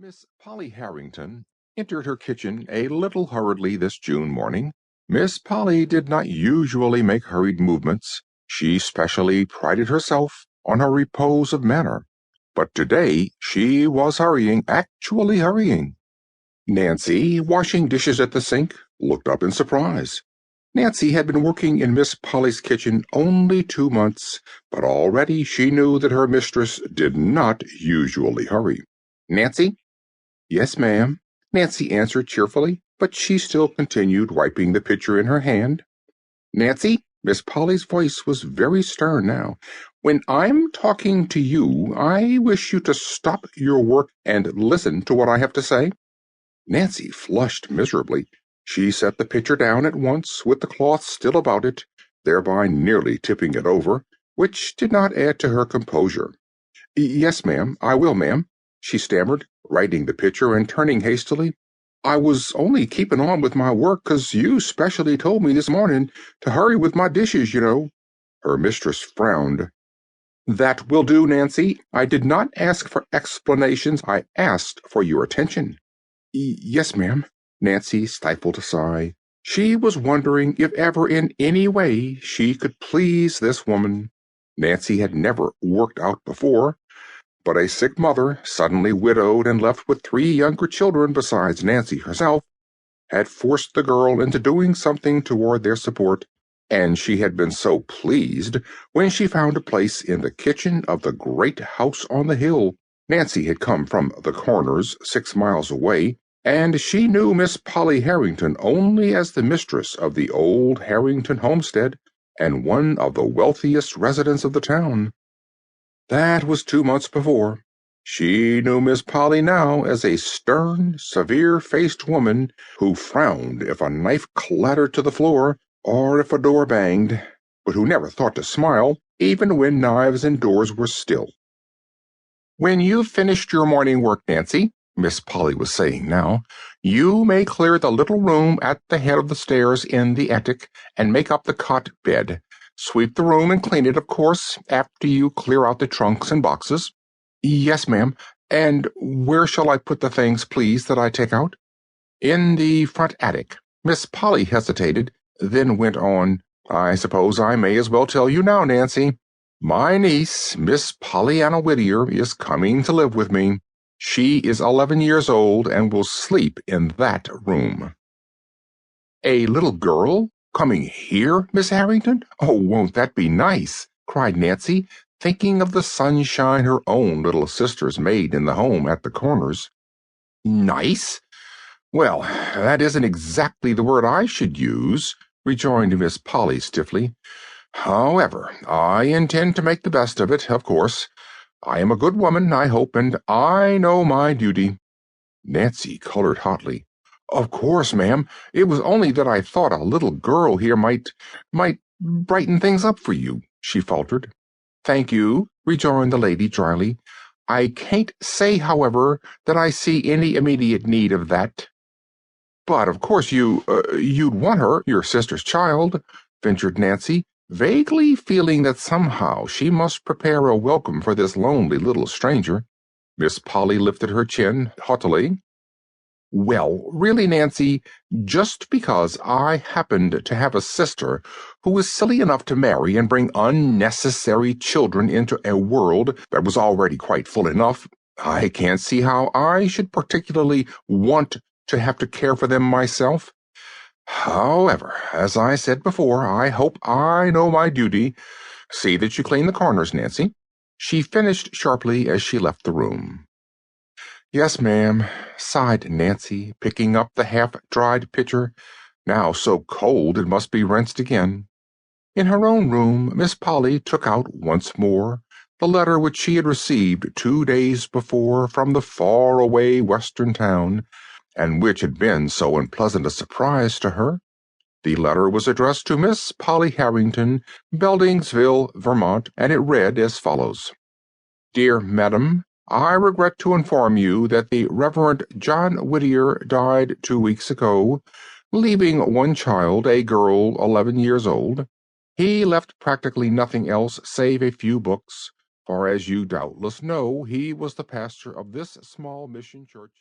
Miss Polly Harrington entered her kitchen a little hurriedly this June morning. Miss Polly did not usually make hurried movements. She specially prided herself on her repose of manner. But today she was hurrying, actually hurrying. Nancy, washing dishes at the sink, looked up in surprise. Nancy had been working in Miss Polly's kitchen only 2 months, but already she knew that her mistress did not usually hurry. "Nancy?" "Yes, ma'am," Nancy answered cheerfully, but she still continued wiping the pitcher in her hand. "Nancy," Miss Polly's voice was very stern now, "when I'm talking to you, I wish you to stop your work and listen to what I have to say." Nancy flushed miserably. She set the pitcher down at once, with the cloth still about it, thereby nearly tipping it over, which did not add to her composure. "Yes, ma'am, I will, ma'am," she stammered, righting the pitcher and turning hastily. "I was only keeping on with my work 'cause you specially told me this morning to hurry with my dishes, you know." Her mistress frowned. "That will do, Nancy. I did not ask for explanations. I asked for your attention." "Yes, ma'am." Nancy stifled a sigh. She was wondering if ever in any way she could please this woman. Nancy had never worked out before, but a sick mother, suddenly widowed and left with 3 younger children besides Nancy herself, had forced the girl into doing something toward their support, and she had been so pleased when she found a place in the kitchen of the great house on the hill. Nancy had come from the Corners, 6 miles away, and she knew Miss Polly Harrington only as the mistress of the old Harrington homestead and one of the wealthiest residents of the town. That was 2 months before. She knew Miss Polly now as a stern, severe-faced woman who frowned if a knife clattered to the floor or if a door banged, but who never thought to smile even when knives and doors were still. "When you've finished your morning work, Nancy," Miss Polly was saying now, "you may clear the little room at the head of the stairs in the attic and make up the cot bed. Sweep the room and clean it, of course, after you clear out the trunks and boxes." "Yes, ma'am. And where shall I put the things, please, that I take out?" "In the front attic." Miss Polly hesitated, then went on. "I suppose I may as well tell you now, Nancy. My niece, Miss Pollyanna Whittier, is coming to live with me. She is 11 years old and will sleep in that room." "A little girl coming here, Miss Harrington? Oh, won't that be nice?" cried Nancy, thinking of the sunshine her own little sisters made in the home at the Corners. "Nice? Well, that isn't exactly the word I should use," rejoined Miss Polly stiffly. "However, I intend to make the best of it, of course. I am a good woman, I hope, and I know my duty." Nancy colored hotly. "Of course, ma'am. It was only that I thought a little girl here might brighten things up for you," she faltered. "Thank you," rejoined the lady dryly. "I can't say, however, that I see any immediate need of that." "But of course you'd want her, your sister's child," ventured Nancy, vaguely feeling that somehow she must prepare a welcome for this lonely little stranger. Miss Polly lifted her chin haughtily. "Well, really, Nancy, just because I happened to have a sister who was silly enough to marry and bring unnecessary children into a world that was already quite full enough, I can't see how I should particularly want to have to care for them myself. However, as I said before, I hope I know my duty. See that you clean the corners, Nancy," she finished sharply as she left the room. "Yes, ma'am," sighed Nancy, picking up the half-dried pitcher, now so cold it must be rinsed again. In her own room, Miss Polly took out once more the letter which she had received 2 days before from the far-away western town, and which had been so unpleasant a surprise to her. The letter was addressed to Miss Polly Harrington, Beldingsville, Vermont, and it read as follows. "Dear Madam, I regret to inform you that the Reverend John Whittier died 2 weeks ago, leaving one child, a girl 11 years old. He left practically nothing else save a few books, for as you doubtless know, he was the pastor of this small mission church.